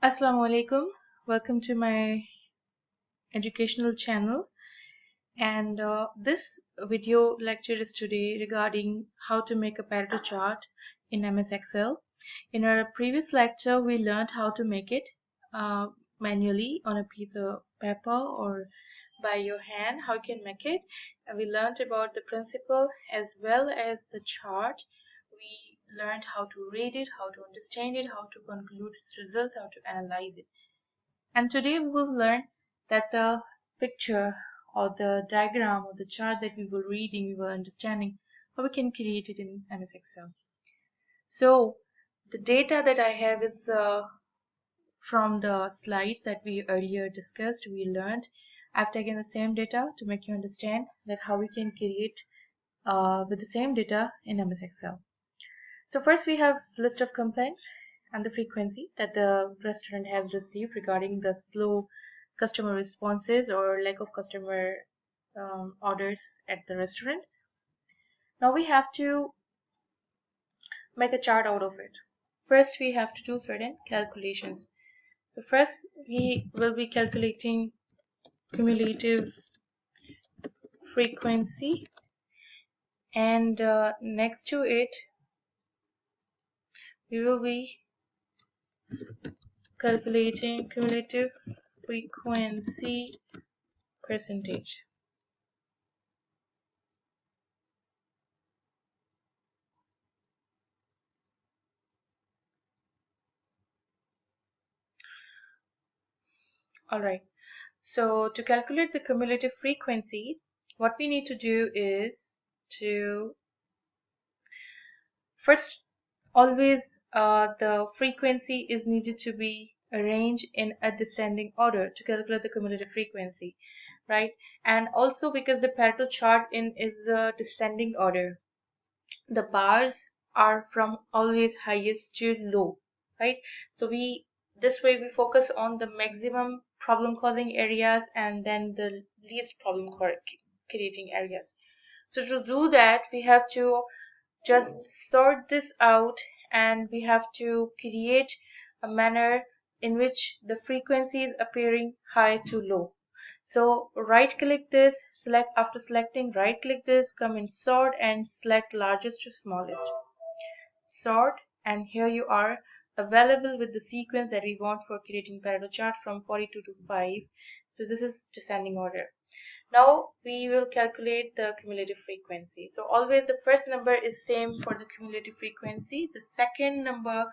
Assalamu alaikum. Welcome to my educational channel. And this video lecture is today regarding how to make a Pareto chart in MS Excel. In our previous lecture, we learned how to make it manually on a piece of paper or by your hand, how you can make it. And we learned about the principle as well as the chart. We learned how to read it, how to understand it, how to conclude its results, how to analyze it. And today we will learn that the picture or the diagram or the chart that we were reading, we were understanding, how we can create it in MS Excel. So the data that I have is from the slides that we earlier discussed, we learned. I've taken the same data to make you understand that how we can create with the same data in MS Excel. So first we have list of complaints and the frequency that the restaurant has received regarding the slow customer responses or lack of customer orders at the restaurant. Now we have to make a chart out of it. First we have to do certain calculations. So first we will be calculating cumulative frequency, and next to it we will be calculating cumulative frequency percentage. Alright, so to calculate the cumulative frequency, what we need to do is to first always the frequency is needed to be arranged in a descending order to calculate the cumulative frequency, right? And also because the Pareto chart is a descending order, the bars are from always highest to low, right? So this way we focus on the maximum problem causing areas and then the least problem creating areas. So to do that we have to just sort this out, and we have to create a manner in which the frequency is appearing high to low. So right click this, select, after selecting right click this, come in sort and select largest to smallest. Sort, and here you are available with the sequence that we want for creating Pareto chart from 42 to 5. So this is descending order. Now we will calculate the cumulative frequency. So always the first number is same for the cumulative frequency. The second number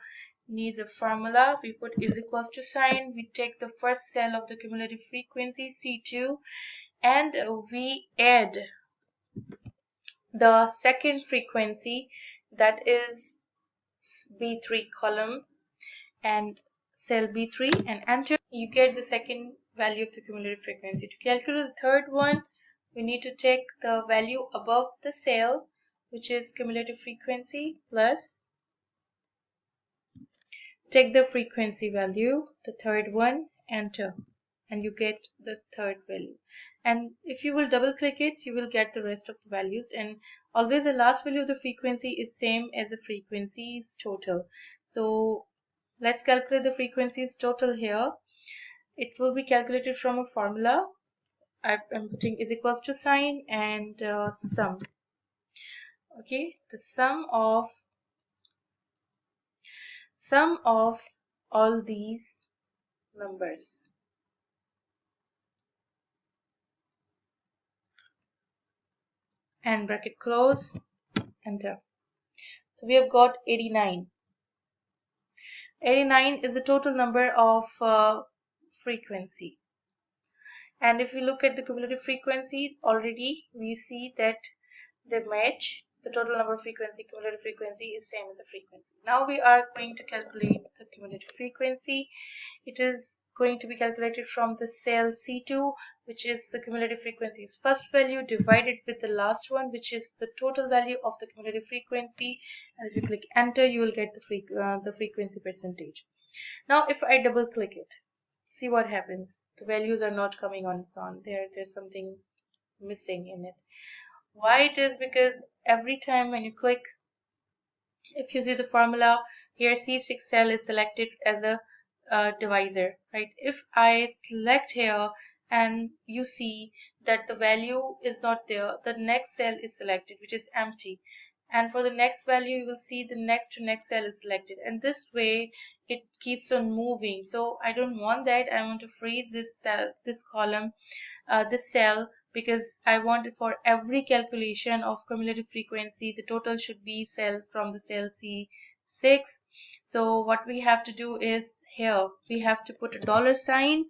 needs a formula. We put is equals to sign. We take the first cell of the cumulative frequency, C2, and we add the second frequency, that is B3 column, and cell B3, and enter. You get the second value of the cumulative frequency. To calculate the third one, we need to take the value above the cell, which is cumulative frequency, plus take the frequency value, the third one, enter, and you get the third value. And if you will double click it, you will get the rest of the values, and always the last value of the frequency is same as the frequencies total. So let's calculate the frequencies total here. It will be calculated from a formula. I'm putting is equals to sign and sum. Okay, the sum of all these numbers. And bracket close, enter. So we have got 89. 89 is the total number of frequency. And if we look at the cumulative frequency, already we see that they match. The total number of frequency, cumulative frequency is same as the frequency. Now we are going to calculate the cumulative frequency. It is going to be calculated from the cell C2, which is the cumulative frequency's first value, divided with the last one, which is the total value of the cumulative frequency. And if you click enter, you will get the frequency percentage. Now if I double click it, see what happens. The values are not coming on its own. There's something missing in it. Why it is? Because every time when you click, if you see the formula here, C6 cell is selected as a divisor, right? If I select here and you see that the value is not there, the next cell is selected, which is empty, and for the next value you will see the next to next cell is selected, and this way it keeps on moving. So I don't want that. I want to freeze this cell, this column, this cell, because I want it for every calculation of cumulative frequency, the total should be cell from the cell C6. So what we have to do is, here we have to put a $sign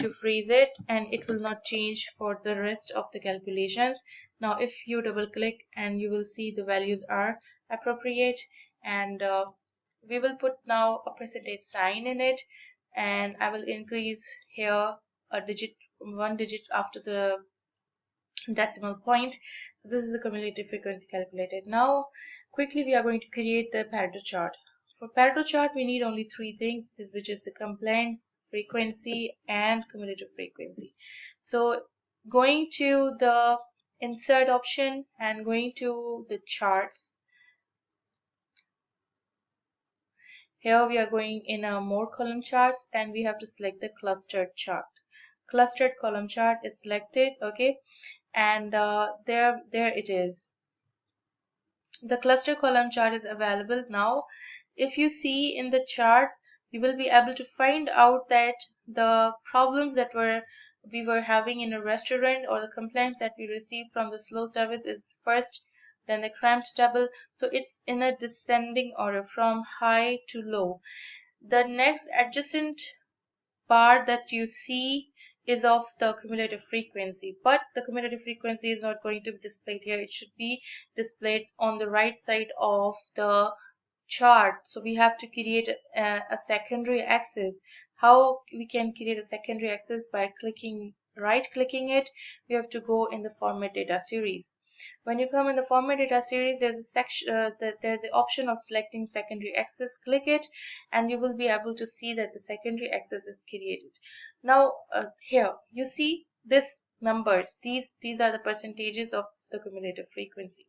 to freeze it, and it will not change for the rest of the calculations. Now if you double click, and you will see the values are appropriate, and we will put now a percentage sign in it, and I will increase here a digit, one digit after the decimal point. So this is the cumulative frequency calculated. Now quickly we are going to create the Pareto chart. For Pareto chart we need only three things, which is the complaints, frequency, and cumulative frequency. So going to the insert option and going to the charts, here we are going in a more column charts, and we have to select the clustered chart. Clustered column chart is selected, okay, and there it is. The cluster column chart is available now. If you see in the chart, you will be able to find out that the problems that we were having in a restaurant, or the complaints that we received from the slow service, is first, then the cramped table. So it's in a descending order from high to low. The next adjacent bar that you see is of the cumulative frequency, but the cumulative frequency is not going to be displayed here. It should be displayed on the right side of the chart. So we have to create a secondary axis. How we can create a secondary axis? By right clicking it. We have to go in the format data series. When you come in the format data series, there's a section, there's the option of selecting secondary axis. Click it, and you will be able to see that the secondary axis is created. Now here you see this numbers. These are the percentages of the cumulative frequency,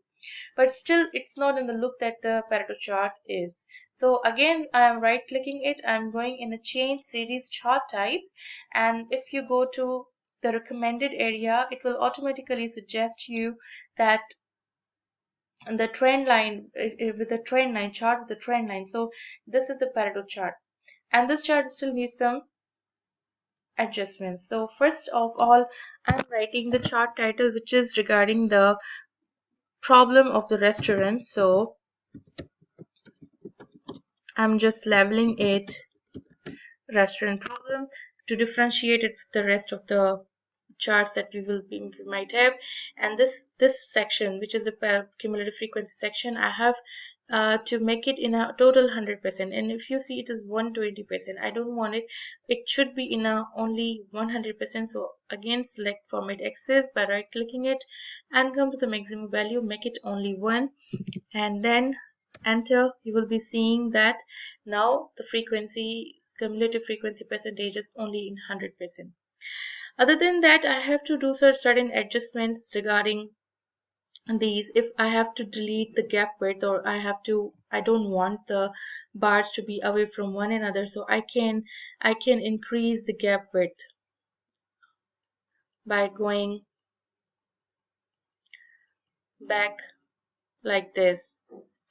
but still it's not in the look that the Pareto chart is. So again, I am right clicking it, I'm going in a change series chart type, and if you go to the recommended area, it will automatically suggest you that the trend line, with the trend line chart with the trend line. So this is the Pareto chart, and this chart still needs some adjustments. So first of all, I'm writing the chart title, which is regarding the problem of the restaurant. So I'm just labeling it restaurant problem to differentiate it with the rest of the charts that we might have. And this section, which is the cumulative frequency section, I have to make it in a total 100%, and if you see it is 120%, I don't want it. It should be in a only 100%. So again, select format axis by right clicking it, and come to the maximum value, make it only 1, and then enter. You will be seeing that now the frequency, cumulative frequency percentage, is only in 100%. Other than that, I have to do certain adjustments regarding these. If I have to delete the gap width, or I don't want the bars to be away from one another, so I can increase the gap width by going back like this,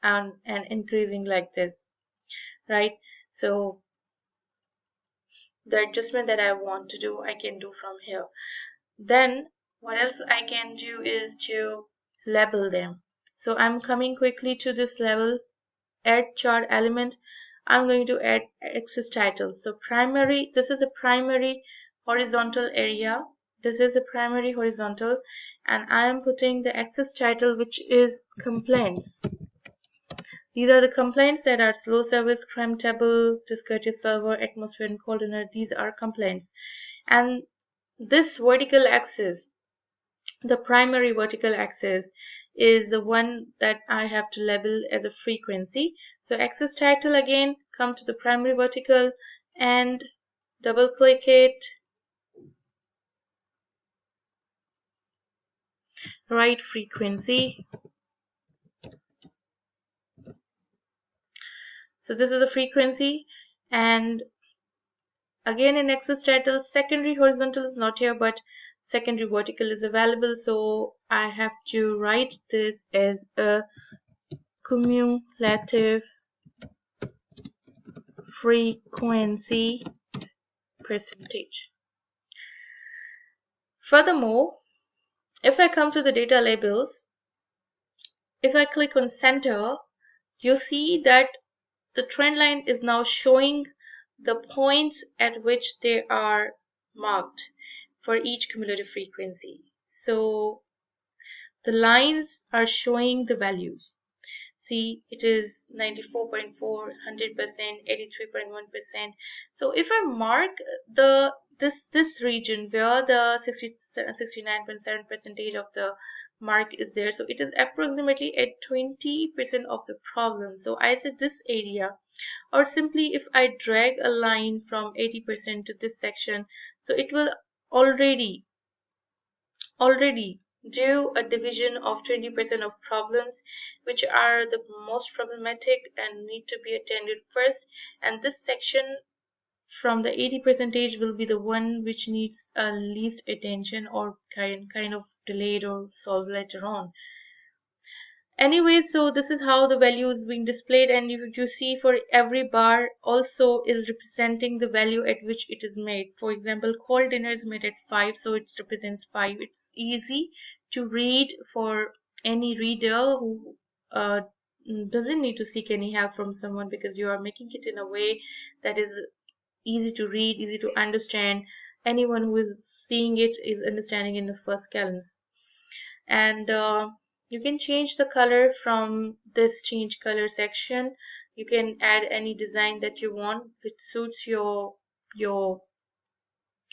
and increasing like this, right? So the adjustment that I want to do, I can do from here. Then what else I can do is to label them. So I'm coming quickly to this level, add chart element. I'm going to add axis title. So primary, this is a primary horizontal area. This is a primary horizontal, and I am putting the axis title, which is complaints. These are the complaints that are slow service, crime table, discourteous server, atmosphere, and cold dinner. These are complaints. And this vertical axis, the primary vertical axis, is the one that I have to label as a frequency. So axis title, again, come to the primary vertical and double click it, write frequency. So this is the frequency, And again in access title, secondary horizontal is not here, but secondary vertical is available, so I have to write this as a cumulative frequency percentage. Furthermore, if I come to the data labels, if I click on center, you see that the trend line is now showing the points at which they are marked for each cumulative frequency. So the lines are showing the values. See, it is 94.4, 100%, 83.1%. So if I mark this region where the 69.7 percentage of the mark is there, so it is approximately at 20% of the problem. So I said this area, or simply if I drag a line from 80% to this section, so it will already do a division of 20% of problems which are the most problematic and need to be attended first, and this section from the 80 percentage will be the one which needs least attention or kind of delayed or solved later on. Anyway, so this is how the value is being displayed, and you see for every bar also is representing the value at which it is made. For example, cold dinner is made at 5, so it represents 5. It's easy to read for any reader who doesn't need to seek any help from someone, because you are making it in a way that is easy to read, easy to understand. Anyone who is seeing it is understanding in the first glance. And you can change the color from this change color section. You can add any design that you want which suits your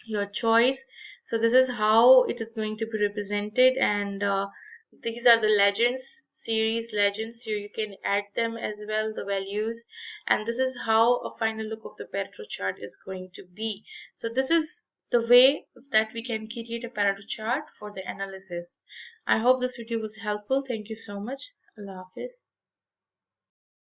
your choice. So this is how it is going to be represented, and these are the legends, series legends. Here you can add them as well, the values, and this is how a final look of the Pareto chart is going to be. So this is the way that we can create a Pareto chart for the analysis. I hope this video was helpful. Thank you so much. Allah Hafiz.